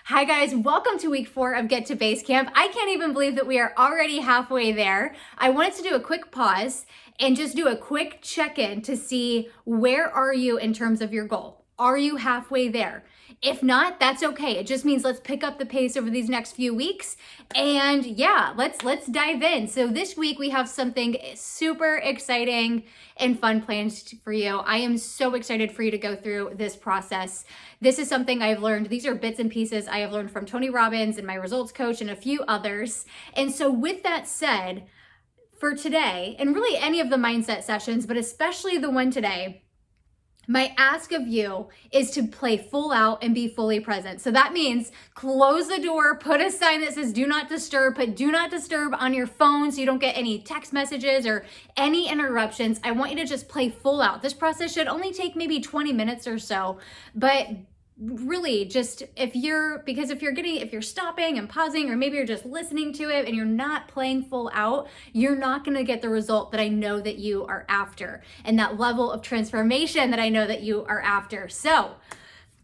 Hi guys, welcome to week 4 of Get to Basecamp. I can't even believe that we are already halfway there. I wanted to do a quick pause and just do a quick check-in to see where are you in terms of your goal. Are you halfway there? If not, that's okay. It just means let's pick up the pace over these next few weeks. And yeah, let's dive in. So this week we have something super exciting and fun planned for you. I am so excited for you to go through this process. This is something I've learned. These are bits and pieces I have learned from Tony Robbins and my results coach and a few others. And so with that said, for today, and really any of the mindset sessions, but especially the one today, my ask of you is to play full out and be fully present. So that means close the door, put a sign that says do not disturb, put do not disturb on your phone so you don't get any text messages or any interruptions. I want you to just play full out. This process should only take maybe 20 minutes or so, but really just if you're stopping and pausing, or maybe you're just listening to it and you're not playing full out, you're not going to get the result that I know that you are after and that level of transformation that I know that you are after. So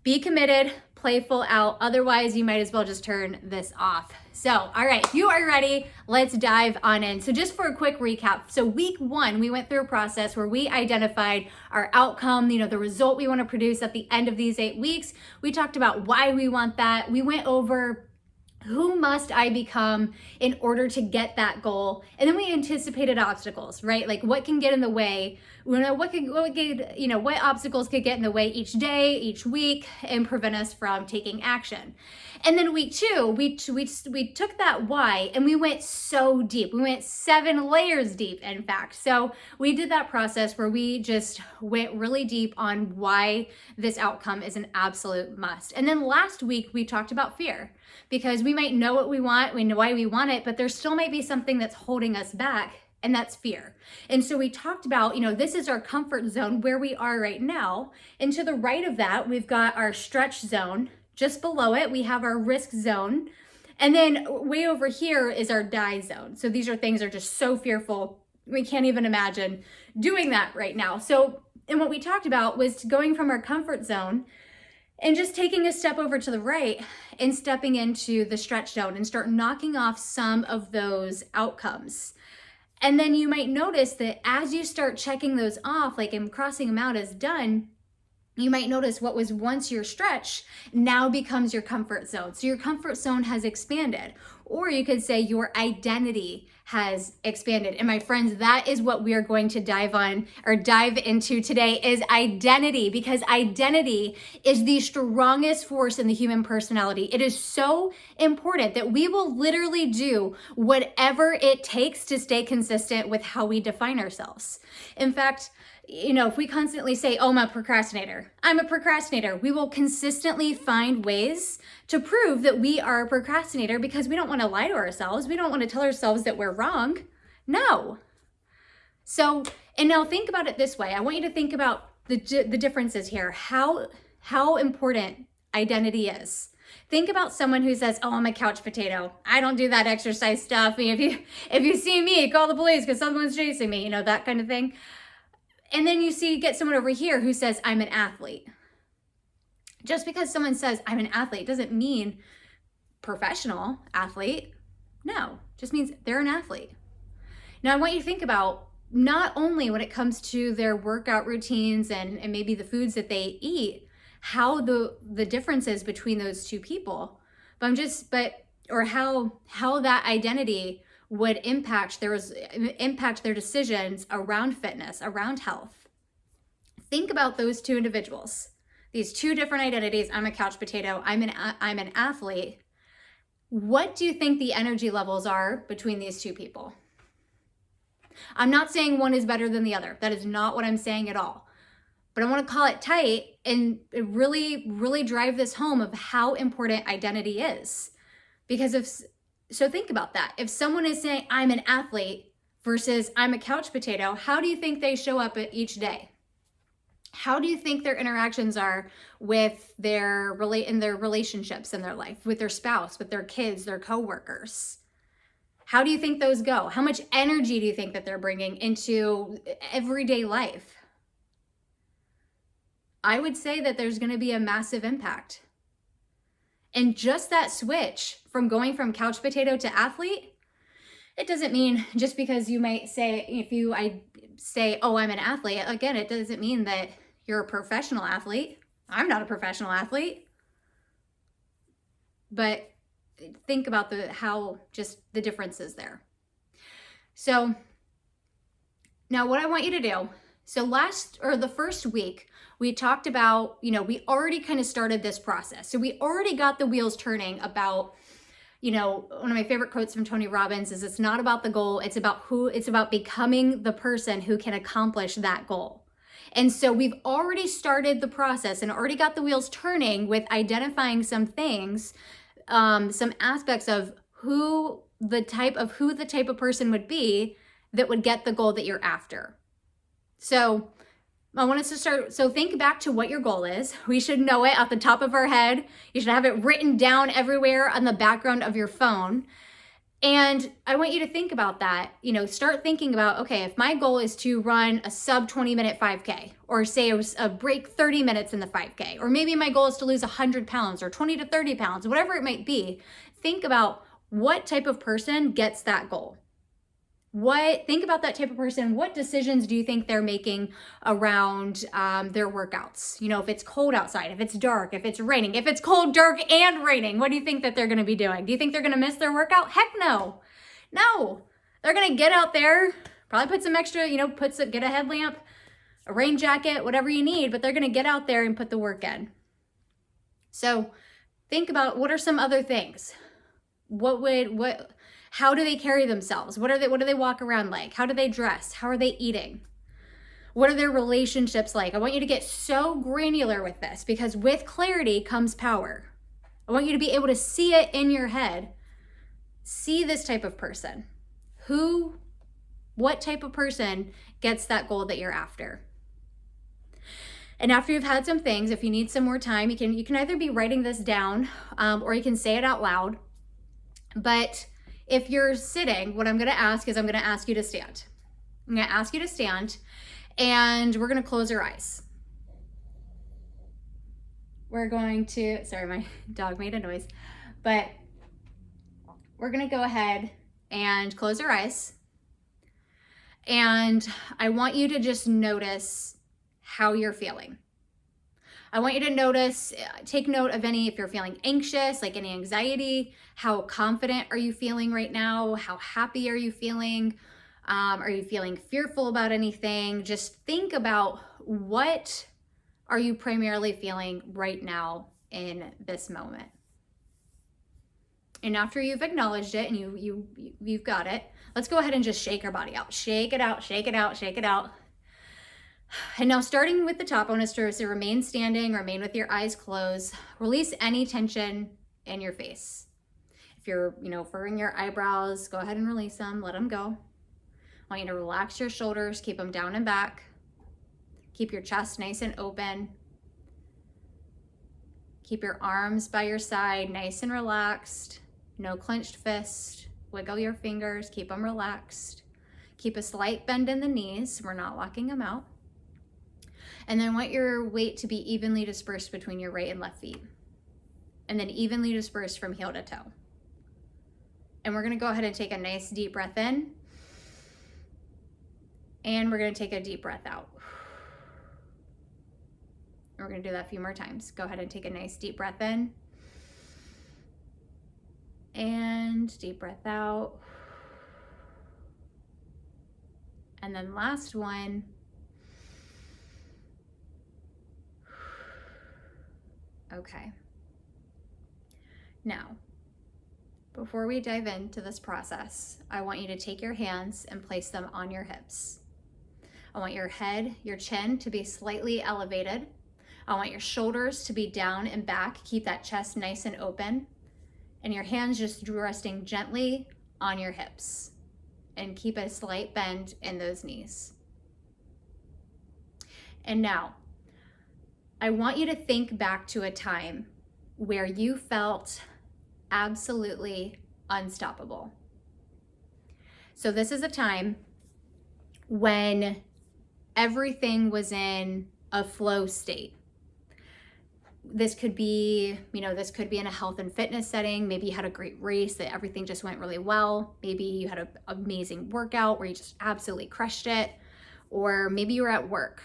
be committed, play full out. Otherwise, you might as well just turn this off. So, all right, if you are ready, let's dive on in. So just for a quick recap. So week 1, we went through a process where we identified our outcome, the result we want to produce at the end of these 8 weeks. We talked about why we want that. We went over who must I become in order to get that goal? And then we anticipated obstacles, right? Like what can get in the way? What obstacles could get in the way each day, each week, and prevent us from taking action. And then week 2, we took that why and we went so deep. We went 7 layers deep, in fact. So we did that process where we just went really deep on why this outcome is an absolute must. And then last week we talked about fear, because we might know what we want, we know why we want it, but there still might be something that's holding us back, and that's fear. And so we talked about, this is our comfort zone where we are right now. And to the right of that, we've got our stretch zone. Just below it, we have our risk zone. And then way over here is our die zone. So these are things that are just so fearful, we can't even imagine doing that right now. So, and what we talked about was going from our comfort zone and just taking a step over to the right and stepping into the stretch zone and start knocking off some of those outcomes. And then you might notice that as you start checking those off, like and crossing them out as done, you might notice what was once your stretch now becomes your comfort zone. So your comfort zone has expanded, or you could say your identity has expanded. And my friends, that is what we are going to dive into today is identity, because identity is the strongest force in the human personality. It is so important that we will literally do whatever it takes to stay consistent with how we define ourselves. In fact, if we constantly say, oh, I'm a procrastinator, we will consistently find ways to prove that we are a procrastinator because we don't want to lie to ourselves. We don't want to tell ourselves that we're wrong. No. So, and now think about it this way. I want you to think about the differences here, how important identity is. Think about someone who says, oh, I'm a couch potato. I don't do that exercise stuff. If you see me, call the police because someone's chasing me, that kind of thing. And then you get someone over here who says, I'm an athlete. Just because someone says, I'm an athlete, doesn't mean professional athlete. No, just means they're an athlete. Now, I want you to think about not only when it comes to their workout routines and maybe the foods that they eat, how the differences between those two people, or how that identity would impact their decisions around fitness, around health. Think about those two individuals, these two different identities. I'm a couch potato. I'm an athlete. What do you think the energy levels are between these two people? I'm not saying one is better than the other. That is not what I'm saying at all. But I want to call it tight and really, really drive this home of how important identity is. So think about that. If someone is saying, I'm an athlete versus I'm a couch potato, how do you think they show up each day? How do you think their interactions are with in their relationships in their life, with their spouse, with their kids, their coworkers? How do you think those go? How much energy do you think that they're bringing into everyday life? I would say that there's going to be a massive impact. And just that switch from going from couch potato to athlete, it doesn't mean just because you might say, I say, oh, I'm an athlete, again, it doesn't mean that you're a professional athlete. I'm not a professional athlete. But think about how just the differences there. So now what I want you to do, so the first week, we talked about, we already kind of started this process. So we already got the wheels turning about, one of my favorite quotes from Tony Robbins is, it's not about the goal, it's about becoming the person who can accomplish that goal. And so we've already started the process and already got the wheels turning with identifying some things, some aspects of who the type of person would be that would get the goal that you're after. So I want us to start. So think back to what your goal is. We should know it at the top of our head. You should have it written down everywhere on the background of your phone. And I want you to think about that. Start thinking about, okay, if my goal is to run a sub 20-minute 5K, or say it was a break 30 minutes in the 5K, or maybe my goal is to lose 100 pounds or 20 to 30 pounds, whatever it might be, think about what type of person gets that goal. Think about that type of person. What decisions do you think they're making around their workouts? If it's cold outside, if it's dark, if it's raining, if it's cold, dark, and raining, what do you think that they're going to be doing? Do you think they're going to miss their workout? Heck no. No. They're going to get out there, probably put some extra, get a headlamp, a rain jacket, whatever you need, but they're going to get out there and put the work in. So think about, what are some other things? How do they carry themselves? What do they walk around like? How do they dress? How are they eating? What are their relationships like? I want you to get so granular with this, because with clarity comes power. I want you to be able to see it in your head. See this type of person. What type of person gets that goal that you're after? And after you've had some things, if you need some more time, you can either be writing this down or you can say it out loud. But if you're sitting, what I'm going to ask you to stand. I'm going to ask you to stand, and we're going to close our eyes. We're going to, sorry, my dog made a noise, but we're going to go ahead and close our eyes. And I want you to just notice how you're feeling. I want you to take note of if you're feeling anxious, like any anxiety. How confident are you feeling right now? How happy are you feeling? Are you feeling fearful about anything? Just think about, what are you primarily feeling right now in this moment? And after you've acknowledged it and you've got it, let's go ahead and just shake our body out. Shake it out, shake it out, shake it out. And now, starting with the top, I want us to remain standing, remain with your eyes closed. Release any tension in your face. If you're, furrowing your eyebrows, go ahead and release them, let them go. I want you to relax your shoulders, keep them down and back. Keep your chest nice and open. Keep your arms by your side, nice and relaxed. No clenched fist. Wiggle your fingers, keep them relaxed. Keep a slight bend in the knees. We're not locking them out. And then I want your weight to be evenly dispersed between your right and left feet. And then evenly dispersed from heel to toe. And we're going to go ahead and take a nice deep breath in. And we're going to take a deep breath out. And we're going to do that a few more times. Go ahead and take a nice deep breath in. And deep breath out. And then last one. Okay. Now, before we dive into this process, I want you to take your hands and place them on your hips. I want your head, your chin to be slightly elevated. I want your shoulders to be down and back. Keep that chest nice and open. And your hands just resting gently on your hips. And keep a slight bend in those knees. And now, I want you to think back to a time where you felt absolutely unstoppable. So this is a time when everything was in a flow state. This could be, this could be in a health and fitness setting. Maybe you had a great race that everything just went really well. Maybe you had an amazing workout where you just absolutely crushed it. Or maybe you were at work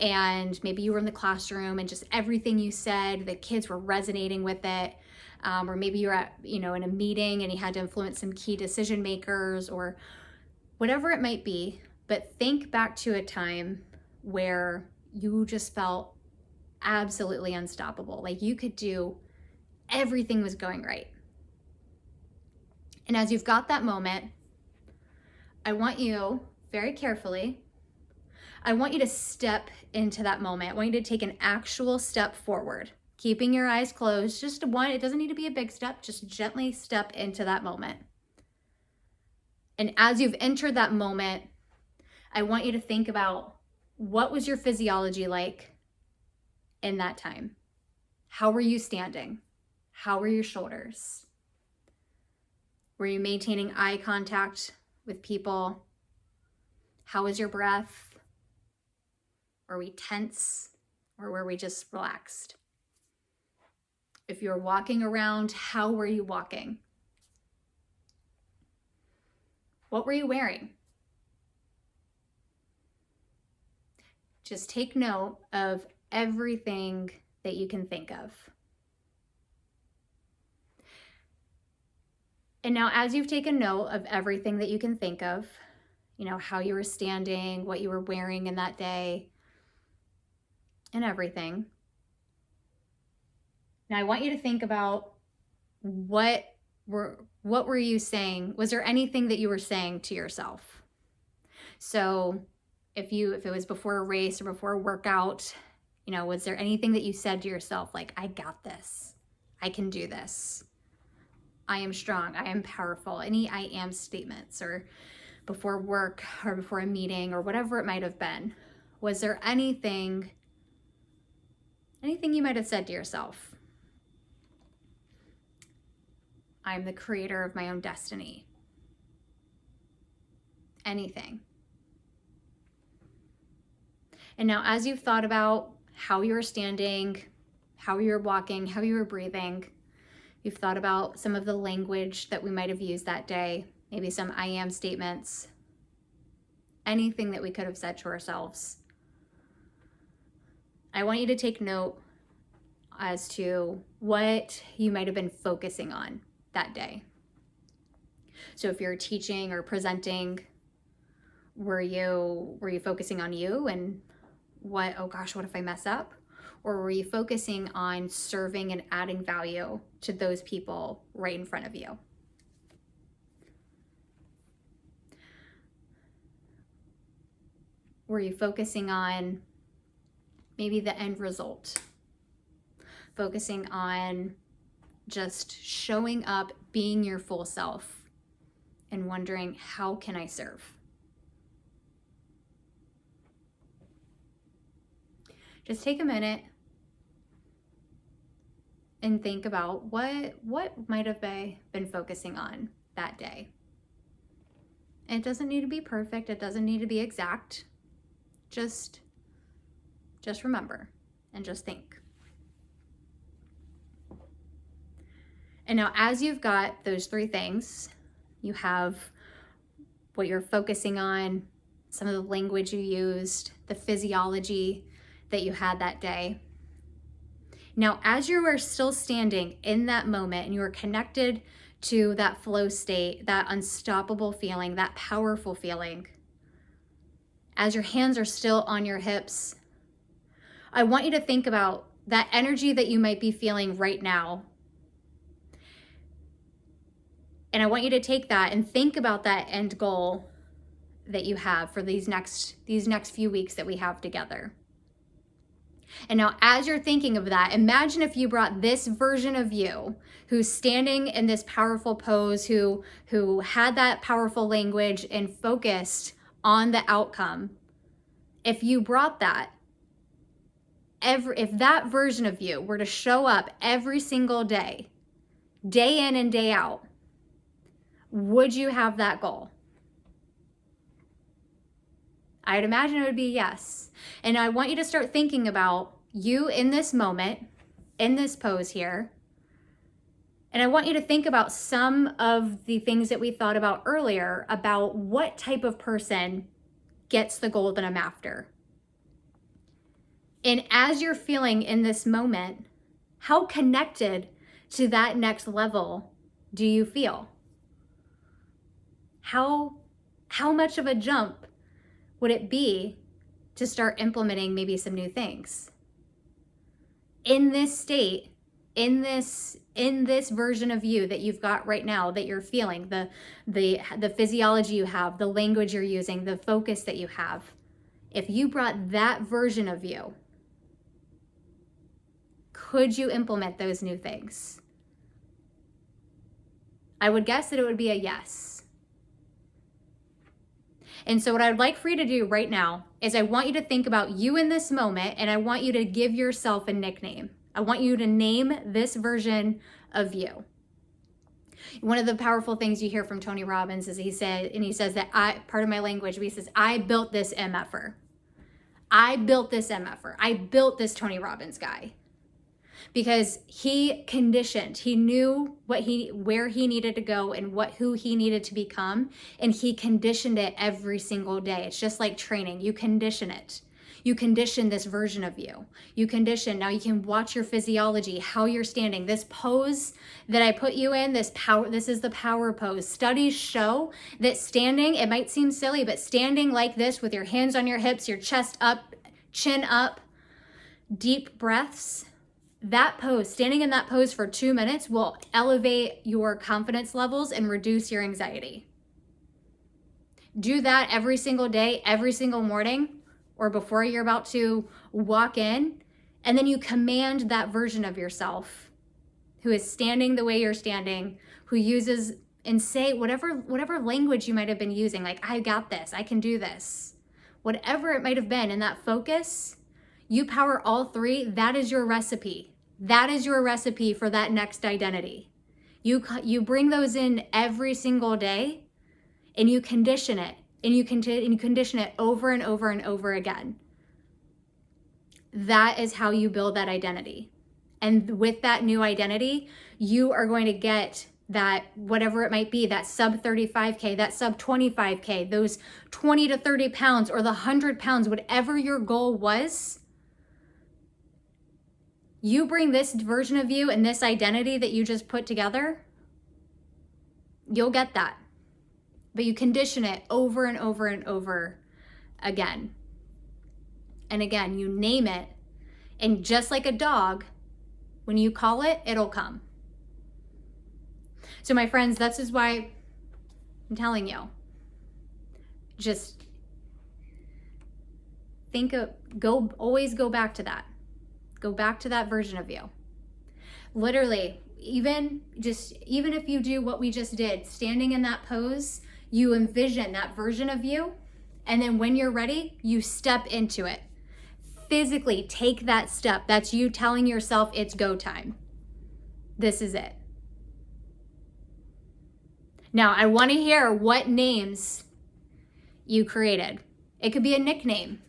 and maybe you were in the classroom and just everything you said, the kids were resonating with it. Or maybe you're at, in a meeting and you had to influence some key decision makers or whatever it might be. But think back to a time where you just felt absolutely unstoppable. Like you could do, everything was going right. And as you've got that moment, I want you very carefully, I want you to step into that moment. I want you to take an actual step forward, keeping your eyes closed, just one. It doesn't need to be a big step, just gently step into that moment. And as you've entered that moment, I want you to think about, what was your physiology like in that time? How were you standing? How were your shoulders? Were you maintaining eye contact with people? How was your breath? Were we tense or were we just relaxed? If you were walking around, how were you walking? What were you wearing? Just take note of everything that you can think of. And now, as you've taken note of everything that you can think of, how you were standing, what you were wearing in that day, and everything. Now I want you to think about, what were you saying? Was there anything that you were saying to yourself? So if it was before a race or before a workout, was there anything that you said to yourself, like, I got this, I can do this, I am strong, I am powerful, any I am statements, or before work or before a meeting or whatever it might have been? Was there anything you might have said to yourself? I'm the creator of my own destiny. Anything. And now, as you've thought about how you were standing, how you were walking, how you were breathing, you've thought about some of the language that we might have used that day, maybe some I am statements, anything that we could have said to ourselves. I want you to take note as to what you might have been focusing on that day. So if you're teaching or presenting, were you focusing on you and oh gosh, what if I mess up? Or were you focusing on serving and adding value to those people right in front of you? Were you focusing on maybe the end result? Focusing on just showing up, being your full self, and wondering, how can I serve? Just take a minute and think about what might have been focusing on that day. And it doesn't need to be perfect. It doesn't need to be exact. Just remember and just think. And now, as you've got those three things, you have what you're focusing on, some of the language you used, the physiology that you had that day. Now, as you are still standing in that moment and you are connected to that flow state, that unstoppable feeling, that powerful feeling, as your hands are still on your hips, I want you to think about that energy that you might be feeling right now. And I want you to take that and think about that end goal that you have for these next few weeks that we have together. And now, as you're thinking of that, imagine if you brought this version of you who's standing in this powerful pose, who had that powerful language and focused on the outcome. If you brought that, if that version of you were to show up every single day, day in and day out, would you have that goal? I'd imagine it would be yes. And I want you to start thinking about you in this moment, in this pose here. And I want you to think about some of the things that we thought about earlier about what type of person gets the goal that I'm after. And as you're feeling in this moment, how connected to that next level do you feel? How much of a jump would it be to start implementing maybe some new things? In this state, in this version of you that you've got right now, that you're feeling, the physiology you have, the language you're using, the focus that you have, if you brought that version of you, could you implement those new things? I would guess that it would be a yes. And so what I would like for you to do right now is I want you to think about you in this moment, and I want you to give yourself a nickname. I want you to name this version of you. One of the powerful things you hear from Tony Robbins is he says that part of my language, he says, I built this MFer. I built this MFer. I built this Tony Robbins guy. Because he conditioned, he knew where he needed to go and who he needed to become, and he conditioned it every single day. It's just like training. You condition it. You condition this version of you. Now you can watch your physiology, how you're standing. This pose that I put you in, this is the power pose. Studies show that standing, it might seem silly, but standing like this with your hands on your hips, your chest up, chin up, deep breaths, that pose, standing in that pose for 2 minutes will elevate your confidence levels and reduce your anxiety. Do that every single day, every single morning, or before you're about to walk in, and then you command that version of yourself who is standing the way you're standing, who uses and say whatever language you might have been using, like, I got this, I can do this. Whatever it might have been in that focus, you power all three. That is your recipe. That is your recipe for that next identity. You bring those in every single day, and you condition it, and you condition it over and over and over again. That is how you build that identity. And with that new identity, you are going to get that, whatever it might be, that sub 35K, that sub 25K, those 20 to 30 pounds or the 100 pounds, whatever your goal was. You bring this version of you and this identity that you just put together, you'll get that. But you condition it over and over and over again. And again, you name it. And just like a dog, when you call it, it'll come. So my friends, this is why I'm telling you, just always go back to that. Go back to that version of you. Literally, even if you do what we just did, standing in that pose, you envision that version of you, and then when you're ready, you step into it. Physically take that step. That's you telling yourself it's go time. This is it. Now, I want to hear what names you created. It could be a nickname.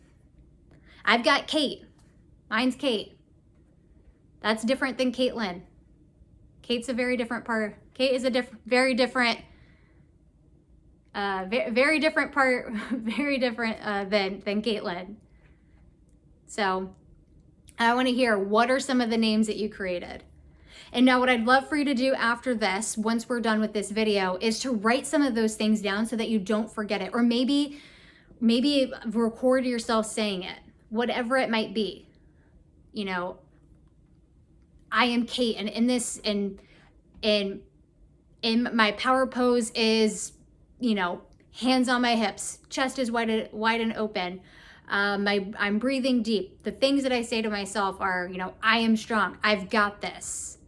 I've got Kate. Mine's Kate. That's different than Caitlin. Kate's a very different part. Kate is a very different than Caitlin. So I want to hear, what are some of the names that you created? And now what I'd love for you to do after this, once we're done with this video, is to write some of those things down so that you don't forget it. Or maybe record yourself saying it, whatever it might be. You know, I am Kate, and in this, in my power pose is, you know, hands on my hips, chest is wide and open. I'm breathing deep. The things that I say to myself are, you know, I am strong. I've got this.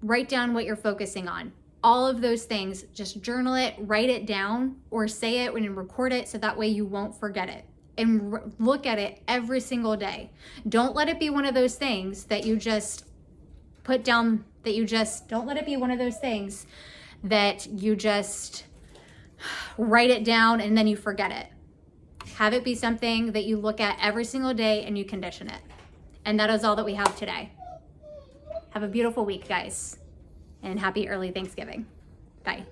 Write down what you're focusing on. All of those things, just journal it, write it down, or say it and record it so that way you won't forget it. And look at it every single day. Don't let it be one of those things that you just put down, don't let it be one of those things that you just write it down and then you forget it. Have it be something that you look at every single day and you condition it. And that is all that we have today. Have a beautiful week, guys, and happy early Thanksgiving. Bye.